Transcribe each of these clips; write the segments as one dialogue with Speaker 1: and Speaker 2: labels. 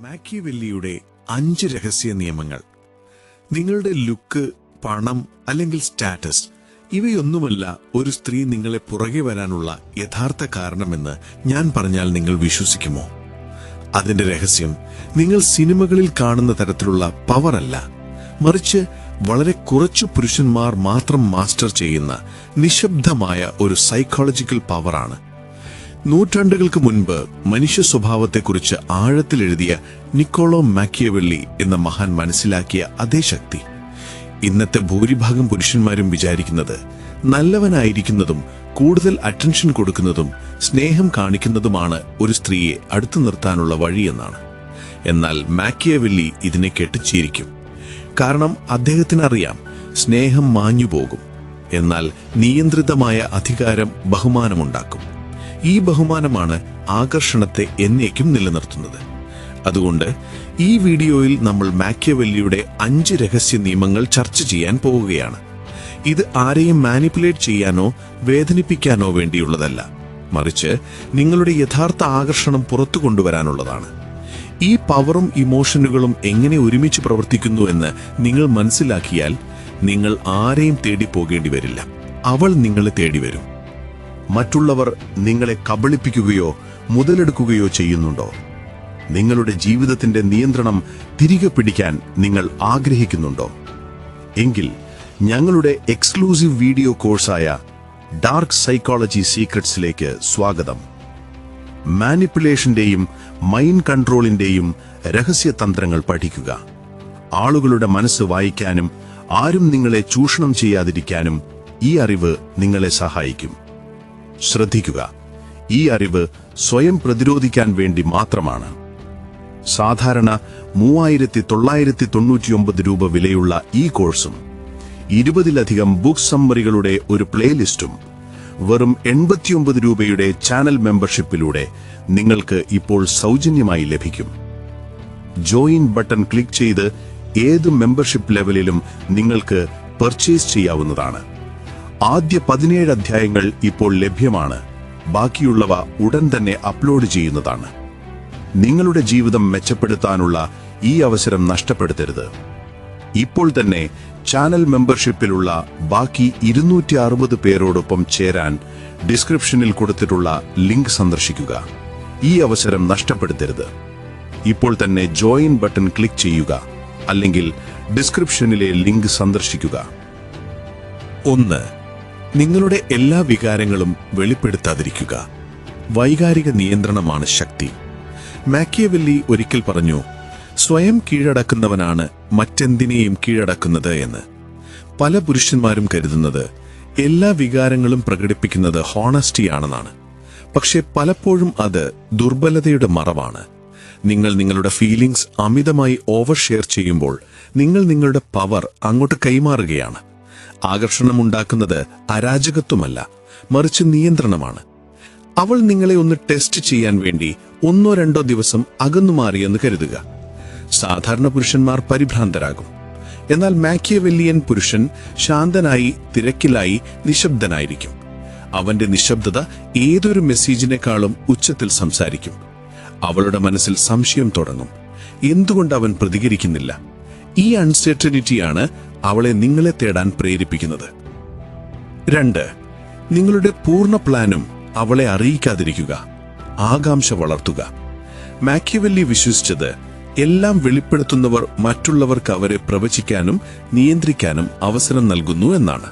Speaker 1: മാക്കിയവെല്ലിയുടെ 5 രഹസ്യ നിയമങ്ങൾ. നിങ്ങളുടെ ലുക്ക്, പണം അല്ലെങ്കിൽ സ്റ്റാറ്റസ് ഇവയൊന്നുമല്ല ഒരു സ്ത്രീ നിങ്ങളെ പുറകെ വരാനുള്ള യഥാർത്ഥ കാരണമെന്ന് ഞാൻ പറഞ്ഞാൽ നിങ്ങൾ വിശ്വസിക്കുമോ? അതിന്റെ രഹസ്യം നിങ്ങൾ സിനിമകളിൽ കാണുന്ന തരത്തിലുള്ള പവർ അല്ല, മറിച്ച് വളരെ കുറച്ചു പുരുഷന്മാർ മാത്രം മാസ്റ്റർ ചെയ്യുന്ന നിശബ്ദമായ ഒരു സൈക്കോളജിക്കൽ പവറാണ്. നൂറ്റാണ്ടുകൾക്ക് മുൻപ് മനുഷ്യ സ്വഭാവത്തെക്കുറിച്ച് ആഴത്തിലെഴുതിയ നിക്കോളോ മാക്കിയവെല്ലി എന്ന മഹാൻ മനസ്സിലാക്കിയ അതേ ശക്തി ഇന്നത്തെ ഭൂരിഭാഗം പുരുഷന്മാരും വിചാരിക്കുന്നത് നല്ലവനായിരിക്കുന്നതും കൂടുതൽ അറ്റൻഷൻ കൊടുക്കുന്നതും സ്നേഹം കാണിക്കുന്നതുമാണ് ഒരു സ്ത്രീയെ അടുത്തു നിർത്താനുള്ള വഴിയെന്നാണ്. എന്നാൽ മാക്കിയവെല്ലി ഇതിനെ കെട്ടിച്ചിരിക്കും. കാരണം അദ്ദേഹത്തിനറിയാം, സ്നേഹം മാഞ്ഞുപോകും, എന്നാൽ നിയന്ത്രിതമായ അധികാരം ബഹുമാനമുണ്ടാക്കും. ഈ ബഹുമാനമാണ് ആകർഷണത്തെ എന്നേക്കും നിലനിർത്തുന്നത്. അതുകൊണ്ട് ഈ വീഡിയോയിൽ നമ്മൾ മാക്കിയവെല്ലിയുടെ 5 രഹസ്യ നിയമങ്ങൾ ചർച്ച ചെയ്യാൻ പോവുകയാണ്. ഇത് ആരെയും മാനിപ്പുലേറ്റ് ചെയ്യാനോ വേദനിപ്പിക്കാനോ വേണ്ടിയുള്ളതല്ല, മറിച്ച് നിങ്ങളുടെ യഥാർത്ഥ ആകർഷണം പുറത്തു കൊണ്ടുവരാനുള്ളതാണ്. ഈ പവറും ഇമോഷനുകളും എങ്ങനെ ഒരുമിച്ച് പ്രവർത്തിക്കുന്നു എന്ന് നിങ്ങൾ മനസ്സിലാക്കിയാൽ നിങ്ങൾ ആരെയും തേടി പോകേണ്ടി വരില്ല. അവൾ നിങ്ങളെ തേടി വരും.
Speaker 2: മറ്റുള്ളവർ നിങ്ങളെ കബളിപ്പിക്കുകയോ മുതലെടുക്കുകയോ ചെയ്യുന്നുണ്ടോ? നിങ്ങളുടെ ജീവിതത്തിന്റെ നിയന്ത്രണം തിരികെ പിടിക്കാൻ നിങ്ങൾ ആഗ്രഹിക്കുന്നുണ്ടോ? എങ്കിൽ ഞങ്ങളുടെ എക്സ്ക്ലൂസീവ് വീഡിയോ കോഴ്സായ ഡാർക്ക് സൈക്കോളജി സീക്രട്സിലേക്ക് സ്വാഗതം. മാനിപ്പുലേഷന്റെയും മൈൻഡ് കൺട്രോളിന്റെയും രഹസ്യതന്ത്രങ്ങൾ പഠിക്കുക. ആളുകളുടെ മനസ്സ് വായിക്കാനും ആരും നിങ്ങളെ ചൂഷണം ചെയ്യാതിരിക്കാനും ഈ അറിവ് നിങ്ങളെ സഹായിക്കും. ശ്രദ്ധിക്കുക, ഈ അറിവ് സ്വയം പ്രതിരോധിക്കാൻ വേണ്ടി മാത്രമാണ്. സാധാരണ 3999 രൂപ വിലയുള്ള ഈ കോഴ്സും 20ലധികം ബുക്ക് സമ്മറികളുടെ ഒരു പ്ലേലിസ്റ്റും വെറും 89 രൂപയുടെ ചാനൽ മെമ്പർഷിപ്പിലൂടെ നിങ്ങൾക്ക് ഇപ്പോൾ സൗജന്യമായി ലഭിക്കും. ജോയിൻ ബട്ടൺ ക്ലിക്ക് ചെയ്ത് ഏത് മെമ്പർഷിപ്പ് ലെവലിലും നിങ്ങൾക്ക് പർച്ചേസ് ചെയ്യാവുന്നതാണ്. ആദ്യ 17 അധ്യായങ്ങൾ ഇപ്പോൾ ലഭ്യമാണ്. ബാക്കിയുള്ളവ ഉടൻ തന്നെ അപ്ലോഡ് ചെയ്യുന്നതാണ്. നിങ്ങളുടെ ജീവിതം മെച്ചപ്പെടുത്താനുള്ള ഈ അവസരം നഷ്ടപ്പെടുത്തരുത്. ഇപ്പോൾ തന്നെ ചാനൽ മെമ്പർഷിപ്പിലുള്ള ബാക്കി 260 പേരോടൊപ്പം ചേരാൻ ഡിസ്ക്രിപ്ഷനിൽ കൊടുത്തിട്ടുള്ള ലിങ്ക് സന്ദർശിക്കുക. ഈ അവസരം നഷ്ടപ്പെടുത്തരുത്. ഇപ്പോൾ തന്നെ ജോയിൻ ബട്ടൺ ക്ലിക്ക് ചെയ്യുക, അല്ലെങ്കിൽ ഡിസ്ക്രിപ്ഷനിലെ ലിങ്ക് സന്ദർശിക്കുക.
Speaker 1: 1. നിങ്ങളുടെ എല്ലാ വികാരങ്ങളും വെളിപ്പെടുത്താതിരിക്കുക. വൈകാരിക നിയന്ത്രണമാണ് ശക്തി. മാക്കിയവെല്ലി ഒരിക്കൽ പറഞ്ഞു, സ്വയം കീഴടക്കുന്നവനാണ് മറ്റെന്തിനേയും കീഴടക്കുന്നത് എന്ന്. പല പുരുഷന്മാരും കരുതുന്നത് എല്ലാ വികാരങ്ങളും പ്രകടിപ്പിക്കുന്നത് ഹോണസ്റ്റിയാണെന്നാണ്. പക്ഷെ പലപ്പോഴും അത് ദുർബലതയുടെ മറവാണ്. നിങ്ങൾ നിങ്ങളുടെ ഫീലിംഗ്സ് അമിതമായി ഓവർ ഷെയർ ചെയ്യുമ്പോൾ നിങ്ങൾ നിങ്ങളുടെ പവർ അങ്ങോട്ട് കൈമാറുകയാണ്. ആകർഷണമുണ്ടാക്കുന്നത് അരാജകത്വമല്ല, മറിച്ച് നിയന്ത്രണമാണ്. അവൾ നിങ്ങളെ ഒന്ന് ടെസ്റ്റ് ചെയ്യാൻ വേണ്ടി 1-2 ദിവസം അകന്നുമാറിയെന്ന് കരുതുക. സാധാരണ പുരുഷന്മാർ പരിഭ്രാന്തരാകും. എന്നാൽ മാക്കിയവെല്ലിയൻ പുരുഷൻ ശാന്തനായി, തിരക്കിലായി, നിശബ്ദനായിരിക്കും. അവന്റെ നിശബ്ദത ഏതൊരു മെസ്സേജിനേക്കാളും ഉച്ചത്തിൽ സംസാരിക്കും. അവളുടെ മനസ്സിൽ സംശയം തുടങ്ങും. എന്തുകൊണ്ട് അവൻ പ്രതികരിക്കുന്നില്ല? ഈ അൺസെർട്ടനിറ്റിയാണ് അവളെ നിങ്ങളെ തേടാൻ പ്രേരിപ്പിക്കുന്നത്. 2. നിങ്ങളുടെ പൂർണ്ണ പ്ലാനും അവളെ അറിയിക്കാതിരിക്കുക. ആകാംക്ഷ വളർത്തുക. മാക്കിയവെല്ലി വിശ്വസിച്ചത് എല്ലാം വെളിപ്പെടുത്തുന്നവർ മറ്റുള്ളവർക്ക് അവരെ പ്രവചിക്കാനും നിയന്ത്രിക്കാനും അവസരം നൽകുന്നു എന്നാണ്.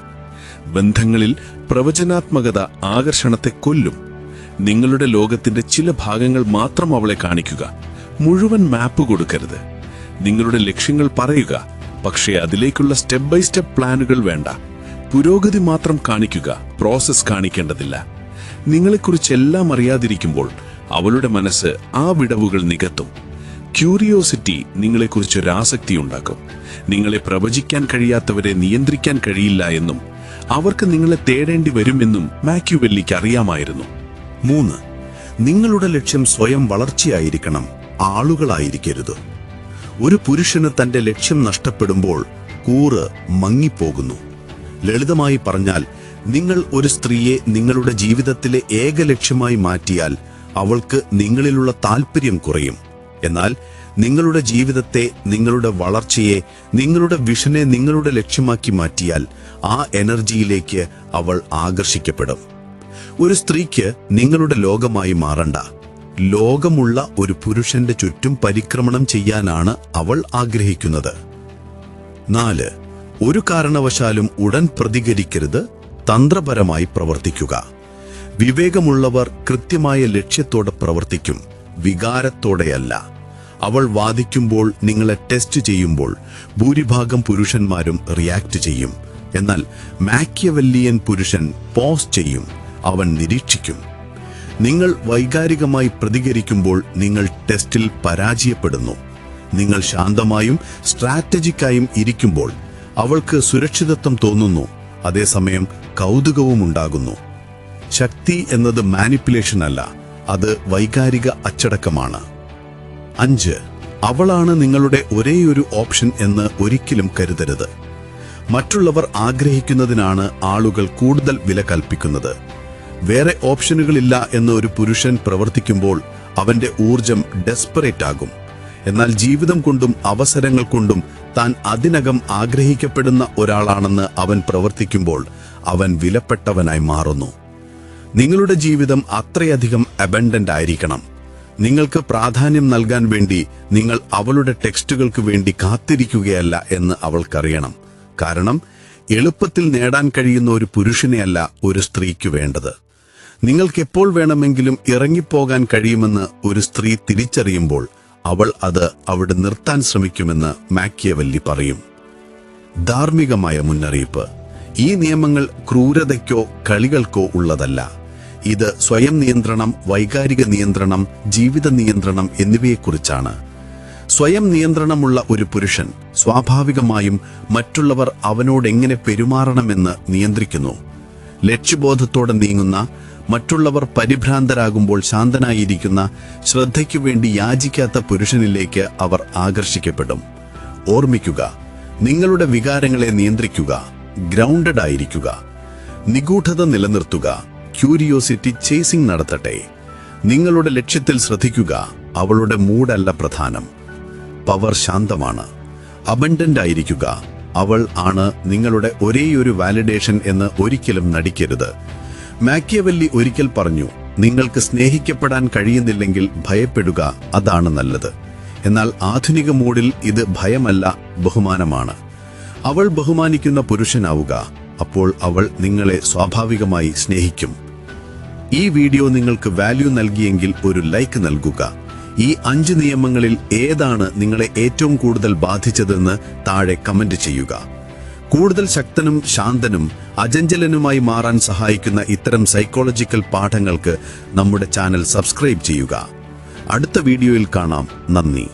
Speaker 1: ബന്ധങ്ങളിൽ പ്രവചനാത്മകത ആകർഷണത്തെ കൊല്ലും. നിങ്ങളുടെ ലോകത്തിന്റെ ചില ഭാഗങ്ങൾ മാത്രം അവളെ കാണിക്കുക. മുഴുവൻ മാപ്പ് കൊടുക്കരുത്. നിങ്ങളുടെ ലക്ഷ്യങ്ങൾ പറയുക, പക്ഷേ അതിലേക്കുള്ള സ്റ്റെപ്പ് ബൈ സ്റ്റെപ്പ് പ്ലാനുകൾ വേണ്ട. പുരോഗതി മാത്രം കാണിക്കുക, പ്രോസസ് കാണിക്കേണ്ടതില്ല. നിങ്ങളെക്കുറിച്ചെല്ലാം അറിയാതിരിക്കുമ്പോൾ അവളുടെ മനസ്സ് ആ വിടവുകൾ നികത്തും. ക്യൂരിയോസിറ്റി നിങ്ങളെക്കുറിച്ചൊരു ആസക്തി ഉണ്ടാക്കും. നിങ്ങളെ പ്രവചിക്കാൻ കഴിയാത്തവരെ നിയന്ത്രിക്കാൻ കഴിയില്ല എന്നും അവർക്ക് നിങ്ങളെ തേടേണ്ടി വരുമെന്നും മാക്കിയവെല്ലിക്ക് അറിയാമായിരുന്നു.
Speaker 2: 3. നിങ്ങളുടെ ലക്ഷ്യം സ്വയം വളർച്ചയായിരിക്കണം, ആളുകളായിരിക്കരുത്. ഒരു പുരുഷന് തന്റെ ലക്ഷ്യം നഷ്ടപ്പെടുമ്പോൾ കൂറ് മങ്ങിപ്പോകുന്നു. ലളിതമായി പറഞ്ഞാൽ, നിങ്ങൾ ഒരു സ്ത്രീയെ നിങ്ങളുടെ ജീവിതത്തിലെ ഏക ലക്ഷ്യമായി മാറ്റിയാൽ അവൾക്ക് നിങ്ങളിലുള്ള താല്പര്യം കുറയും. എന്നാൽ നിങ്ങളുടെ ജീവിതത്തെ, നിങ്ങളുടെ വളർച്ചയെ, നിങ്ങളുടെ വിഷനെ നിങ്ങളുടെ ലക്ഷ്യമാക്കി മാറ്റിയാൽ ആ എനർജിയിലേക്ക് അവൾ ആകർഷിക്കപ്പെടും. ഒരു സ്ത്രീക്ക് നിങ്ങളുടെ ലോകമായി മാറണ്ട. ലോകമുള്ള ഒരു പുരുഷന്റെ ചുറ്റും പരിക്രമണം ചെയ്യാനാണ് അവൾ ആഗ്രഹിക്കുന്നത്. 4. ഒരു കാരണവശാലും ഉടൻ പ്രതികരിക്കരുത്. തന്ത്രപരമായി പ്രവർത്തിക്കുക. വിവേകമുള്ളവർ കൃത്യമായ ലക്ഷ്യത്തോടെ പ്രവർത്തിക്കും, വികാരത്തോടെയല്ല. അവൾ വാദിക്കുമ്പോൾ, നിങ്ങളെ ടെസ്റ്റ് ചെയ്യുമ്പോൾ ഭൂരിഭാഗം പുരുഷന്മാരും റിയാക്ട് ചെയ്യും. എന്നാൽ മാക്കിയവെല്ലിയൻ പുരുഷൻ പോസ് ചെയ്യും. അവൻ നിരീക്ഷിക്കും. നിങ്ങൾ വൈകാരികമായി പ്രതികരിക്കുമ്പോൾ നിങ്ങൾ ടെസ്റ്റിൽ പരാജയപ്പെടുന്നു. നിങ്ങൾ ശാന്തമായും സ്ട്രാറ്റജിക്കായും ഇരിക്കുമ്പോൾ അവൾക്ക് സുരക്ഷിതത്വം തോന്നുന്നു. അതേസമയം കൗതുകവും ഉണ്ടാകുന്നു. ശക്തി എന്നത് മാനിപ്പുലേഷൻ അല്ല, അത് വൈകാരിക അച്ചടക്കമാണ്. 5. അവളാണ് നിങ്ങളുടെ ഒരേയൊരു ഓപ്ഷൻ എന്ന് ഒരിക്കലും കരുതരുത്. മറ്റുള്ളവർ ആഗ്രഹിക്കുന്നതിനാണ് ആളുകൾ കൂടുതൽ വില കൽപ്പിക്കുന്നത്. വേറെ ഓപ്ഷനുകളില്ല എന്ന് ഒരു പുരുഷൻ പ്രവർത്തിക്കുമ്പോൾ അവന്റെ ഊർജം ഡെസ്പറേറ്റ് ആകും. എന്നാൽ ജീവിതം കൊണ്ടും അവസരങ്ങൾ കൊണ്ടും താൻ അതിനകം ആഗ്രഹിക്കപ്പെടുന്ന ഒരാളാണെന്ന് അവൻ പ്രവർത്തിക്കുമ്പോൾ അവൻ വിലപ്പെട്ടവനായി മാറുന്നു. നിങ്ങളുടെ ജീവിതം അത്രയധികം അബൻഡന്റ് ആയിരിക്കണം. നിങ്ങൾക്ക് പ്രാധാന്യം നൽകാൻ വേണ്ടി നിങ്ങൾ അവളുടെ ടെക്സ്റ്റുകൾക്ക് വേണ്ടി കാത്തിരിക്കുകയല്ല എന്ന് അവൾക്കറിയണം. കാരണം എളുപ്പത്തിൽ നേടാൻ കഴിയുന്ന ഒരു പുരുഷനെയല്ല ഒരു സ്ത്രീക്ക് വേണ്ടത്. നിങ്ങൾക്ക് എപ്പോൾ വേണമെങ്കിലും ഇറങ്ങിപ്പോകാൻ കഴിയുമെന്ന് ഒരു സ്ത്രീ തിരിച്ചറിയുമ്പോൾ അവൾ അത് അവിടെ നിർത്താൻ ശ്രമിക്കുമെന്ന് മാക്കിയവെല്ലി പറയും. ധാർമ്മികമായ മുന്നറിയിപ്പ്. ഈ നിയമങ്ങൾ ക്രൂരതയ്ക്കോ കളികൾക്കോ ഉള്ളതല്ല. ഇത് സ്വയം നിയന്ത്രണം, വൈകാരിക നിയന്ത്രണം, ജീവിത നിയന്ത്രണം എന്നിവയെക്കുറിച്ചാണ്. സ്വയം നിയന്ത്രണമുള്ള ഒരു പുരുഷൻ സ്വാഭാവികമായും മറ്റുള്ളവർ അവനോടെങ്ങനെ പെരുമാറണമെന്ന് നിയന്ത്രിക്കുന്നു. ലക്ഷ്യബോധത്തോടെ നീങ്ങുന്ന, മറ്റുള്ളവർ പരിഭ്രാന്തരാകുമ്പോൾ ശാന്തനായിരിക്കുന്ന, ശ്രദ്ധയ്ക്കു വേണ്ടി യാചിക്കാത്ത പുരുഷനിലേക്ക് അവർ ആകർഷിക്കപ്പെടും. ഓർമ്മിക്കുക, നിങ്ങളുടെ വികാരങ്ങളെ നിയന്ത്രിക്കുക, ഗ്രൗണ്ടഡ് ആയിരിക്കുക, നിഗൂഢത നിലനിർത്തുക, ക്യൂരിയോസിറ്റി ചേസിംഗ് നടത്തട്ടെ. നിങ്ങളുടെ ലക്ഷ്യത്തിൽ ശ്രദ്ധിക്കുക. അവളുടെ മൂഡല്ല പ്രധാനം. പവർ ശാന്തമാണ്. അബൻഡന്റ് ആയിരിക്കുക. അവൾ ആണ് നിങ്ങളുടെ ഒരേയൊരു വാലിഡേഷൻ എന്ന് ഒരിക്കലും നടിക്കരുത്. മാക്കിയവെല്ലി ഒരിക്കൽ പറഞ്ഞു, നിങ്ങൾക്ക് സ്നേഹിക്കപ്പെടാൻ കഴിയുന്നില്ലെങ്കിൽ ഭയപ്പെടുക, അതാണ് നല്ലത്. എന്നാൽ ആധുനിക മൂഡിൽ ഇത് ഭയമല്ല, ബഹുമാനമാണ്. അവൾ ബഹുമാനിക്കുന്ന പുരുഷനാവുക. അപ്പോൾ അവൾ നിങ്ങളെ സ്വാഭാവികമായി സ്നേഹിക്കും. ഈ വീഡിയോ നിങ്ങൾക്ക് വാല്യൂ നൽകിയെങ്കിൽ ഒരു ലൈക്ക് നൽകുക. ഈ 5 നിയമങ്ങളിൽ ഏതാണ് നിങ്ങളെ ഏറ്റവും കൂടുതൽ ബാധിച്ചതെന്ന് താഴെ കമന്റ് ചെയ്യുക. കൂടുതൽ ശക്തനും ശാന്തനും അചഞ്ചലനുമായി മാറാൻ സഹായിക്കുന്ന ഇത്തരം സൈക്കോളജിക്കൽ പാഠങ്ങൾക്ക് നമ്മുടെ ചാനൽ സബ്സ്ക്രൈബ് ചെയ്യുക. അടുത്ത വീഡിയോയിൽ കാണാം. നന്ദി.